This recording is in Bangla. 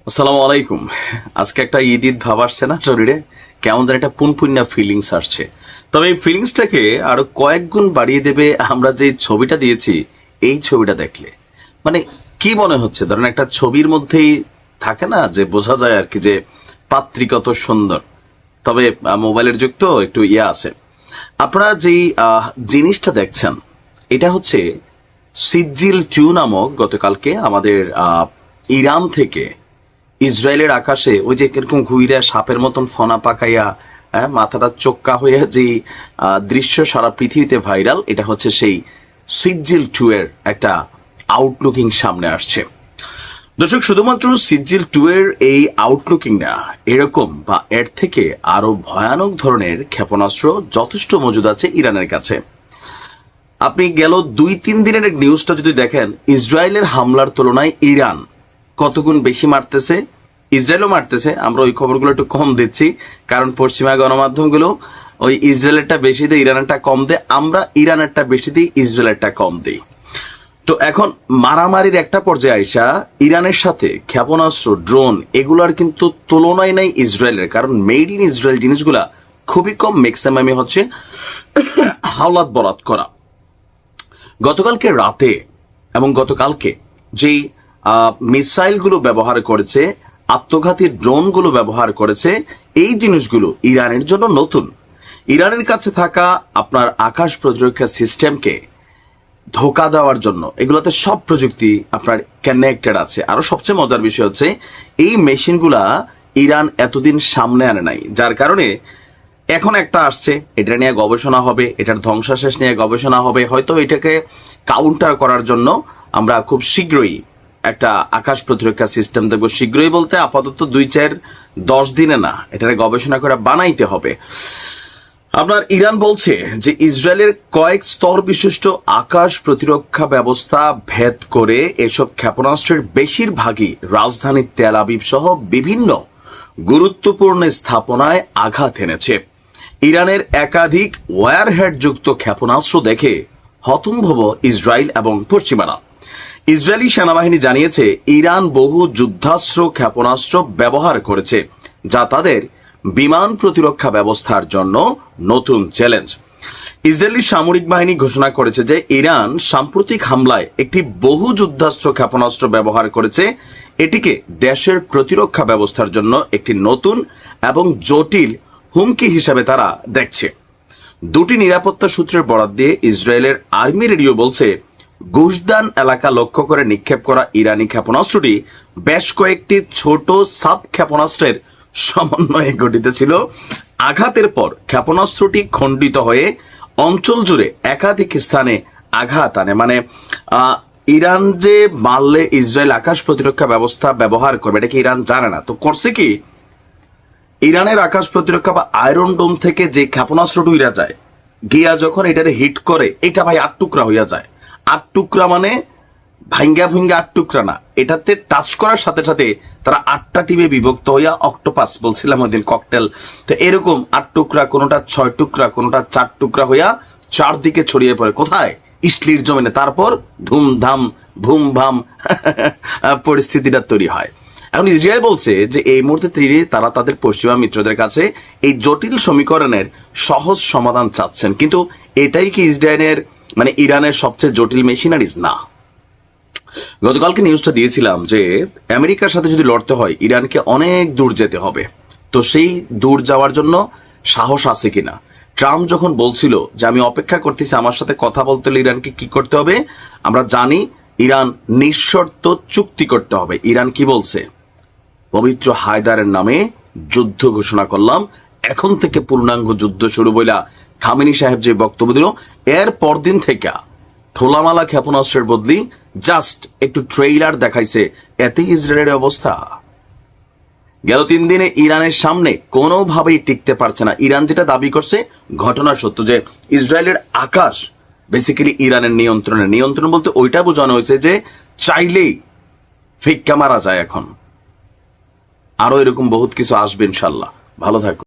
আসসালামু আলাইকুম। আজকে একটা ঈদ ভাব আসছে না শরীরে, কেমন যেন একটা পুনপুন্না ফিলিংস আসছে। তবে এই ফিলিংসটাকে আরো কয়েক গুণ বাড়িয়ে দেবে আমরা যে ছবিটা দিয়েছি। এই ছবিটা দেখলে মানে কি মনে হচ্ছে, ধরেন একটা ছবির মধ্যেই থাকে না যে বোঝা যায় আর কি যে পাত্রী কত সুন্দর। তবে মোবাইলের যুগ তো একটু আছে। আপনারা যেই জিনিসটা দেখছেন এটা হচ্ছে সিজিল 2 নামক গতকালকে আমাদের ইরান থেকে ইসরায়েলের আকাশে ওই যে কিরকম ঘুইরা সাপের মতন ফনা পাকাইয়া মাথাটা চোক্কা হয়ে যে দৃশ্য সারা পৃথিবীতে ভাইরাল, এটা হচ্ছে সেই সিজিল 2 এর একটা আউটলুকিং সামনে আসছে। দর্শক, শুধুমাত্র সিজিল 2 এর এই আউটলুকিং না, এরকম বা এর থেকে আরো ভয়ানক ধরনের ক্ষেপণাস্ত্র যথেষ্ট মজুদ আছে ইরানের কাছে। আপনি গেল 2-3 দিনের নিউজটা যদি দেখেন, ইসরায়েলের হামলার তুলনায় ইরান কত গুণ বেশি মারতেছে। ইসরায়েলও মারতেছে, আমরা ওই খবরগুলো একটু কম দিচ্ছি, কারণ পশ্চিমা গণমাধ্যমগুলো ওই ইসরায়েলেরটা বেশি দেয়, ইরানেরটা কম দেয়। আমরা ইরানেরটা বেশি দিই, ইসরায়েলেরটা কম দিই। তো এখন মারামারির একটা পর্যায়ে আইসা ইরানের সাথে ক্ষেপণাস্ত্র, ড্রোন এগুলার কিন্তু তুলনাই নাই ইসরায়েলের, কারণ মেড ইন ইসরায়েল জিনিসগুলা খুবই কম, ম্যাক্সিমামই হচ্ছে হাওলাত বরাত করা। গতকালকে রাতে এবং গতকালকে যেই মিসাইলগুলো ব্যবহার করেছে, আত্মঘাতী ড্রোনগুলো ব্যবহার করেছে, এই জিনিসগুলো ইরানের জন্য নতুন। ইরানের কাছে থাকা আপনার আকাশ প্রতিরক্ষা সিস্টেমকে ধোকা দেওয়ার জন্য এগুলোতে সব প্রযুক্তি আপনার কানেক্টেড আছে। আরো সবচেয়ে মজার বিষয় হচ্ছে এই মেশিনগুলা ইরান এতদিন সামনে আনে নাই, যার কারণে এখন একটা আসছে, এটা নিয়ে গবেষণা হবে, এটার ধ্বংসাশেষ নিয়ে গবেষণা হবে, হয়তো এটাকে কাউন্টার করার জন্য আমরা খুব শীঘ্রই একটা আকাশ প্রতিরক্ষা সিস্টেম দেখবো। শীঘ্রই বলতে আপাতত 2-4-10 দিনে না, এটাকে গবেষণা করে বানাইতে হবে। আপনার ইরান বলছে যে ইসরায়েলের কয়েক স্তর বিশিষ্ট আকাশ প্রতিরক্ষা ব্যবস্থা ভেদ করে এসব ক্ষেপণাস্ত্রের বেশিরভাগই রাজধানী তেল আবিব সহ বিভিন্ন গুরুত্বপূর্ণ স্থাপনায় আঘাত এনেছে। ইরানের একাধিক ওয়ারহেড যুক্ত ক্ষেপণাস্ত্র দেখে হতভম্ব ইসরায়েল এবং পশ্চিমারা। ইসরায়েলি সেনাবাহিনী জানিয়েছে ইরান বহু যুদ্ধাস্ত্র ক্ষেপণাস্ত্র ব্যবহার করেছে, যা তাদের বিমান প্রতিরক্ষা ব্যবস্থার জন্য নতুন চ্যালেঞ্জ। ইসরায়েলি সামরিক বাহিনী ঘোষণা করেছে যে ইরান সাম্প্রতিক হামলায় একটি বহু যুদ্ধাস্ত্র ক্ষেপণাস্ত্র ব্যবহার করেছে। এটিকে দেশের প্রতিরক্ষা ব্যবস্থার জন্য একটি নতুন এবং জটিল হুমকি হিসাবে তারা দেখছে। দুটি নিরাপত্তা সূত্রের বরাত দিয়ে ইসরায়েলের আর্মি রেডিও বলছে, গুশদান এলাকা লক্ষ্য করে নিক্ষেপ করা ইরানি ক্ষেপণাস্ত্রটি বেশ কয়েকটি ছোট সাব ক্ষেপণাস্ত্রের সমন্বয়ে গঠিত ছিল। আঘাতের পর ক্ষেপণাস্ত্রটি খণ্ডিত হয়ে অঞ্চল জুড়ে একাধিক স্থানে আঘাত আনে। মানে ইরান যে মারলে ইসরায়েল আকাশ প্রতিরক্ষা ব্যবস্থা ব্যবহার করবে, এটা কি ইরান জানে না? তো করছে কি, ইরানের আকাশ প্রতিরক্ষা বা আয়রন ডোম থেকে যে ক্ষেপণাস্ত্রটি উড়া যায়, গিয়া যখন এটারে হিট করে, এটা ভাই 8 টুকরা হইয়া যায়। 8 টুকরা মানে ভাঙ্গা ভুঙ্গা 8 টুকরা না, এটাতে টাচ করার সাথে সাথে তারা 8টা টিমে বিভক্ত হইয়া, অক্টোপাস বলছিলাম ওই দিন, ককটেল, তো এরকম 8 টুকরা, কোনোটা 6 টুকরা, কোনোটা 4 টুকরা হইয়া চারদিকে ছড়িয়ে পড়ে। কোথায়? ইসলির জমিনে। তারপর ধুমধাম ভুম ভাম পরিস্থিতিটা তৈরি হয়। এখন ইসরায়েল বলছে যে এই মুহূর্তে তারা তাদের পশ্চিমা মিত্রদের কাছে এই জটিল সমীকরণের সহজ সমাধান চাচ্ছেন, কিন্তু এটাই কি ইসরায়েলের মানে ইরানের সবচেয়ে জটিল মেশিনারিজ? না। গতকালকে নিউজটা দিয়েছিলাম যে আমেরিকার সাথে যদি লড়তে হয় ইরানকে অনেক দূর যেতে হবে। তো সেই দূর যাওয়ার জন্য সাহস আছে কিনা? ট্রাম্প যখন বলছিল যে আমি অপেক্ষা করতেছি, আমার সাথে কথা বলতে হলে ইরানকে কি করতে হবে, আমরা জানি ইরান নিঃশর্ত চুক্তি করতে হবে। ইরান কি বলছে? পবিত্র হায়দারের নামে যুদ্ধ ঘোষণা করলাম, এখন থেকে পূর্ণাঙ্গ যুদ্ধ শুরু বইলা খামেনি সাহেব যে বক্তব্য দিল, এর পরদিন থেকে ঠোলামালা ক্ষেপণাস্ত্রের বদলি জাস্ট একটু ট্রেইলার দেখাইছে, এতেই ইসরায়েলের অবস্থা। গেল 3 দিনে ইরানের সামনে কোনোভাবেই টিকতে পারছে না। ইরান যেটা দাবি করছে ঘটনা সত্য, যে ইসরায়েলের আকাশ বেসিক্যালি ইরানের নিয়ন্ত্রণ বলতে ওইটা বোঝানো হয়েছে যে চাইলেই ফিক্কা মারা যায়। এখন আরো এরকম বহুত কিছু আসবে ইনশাল্লাহ। ভালো থাকো।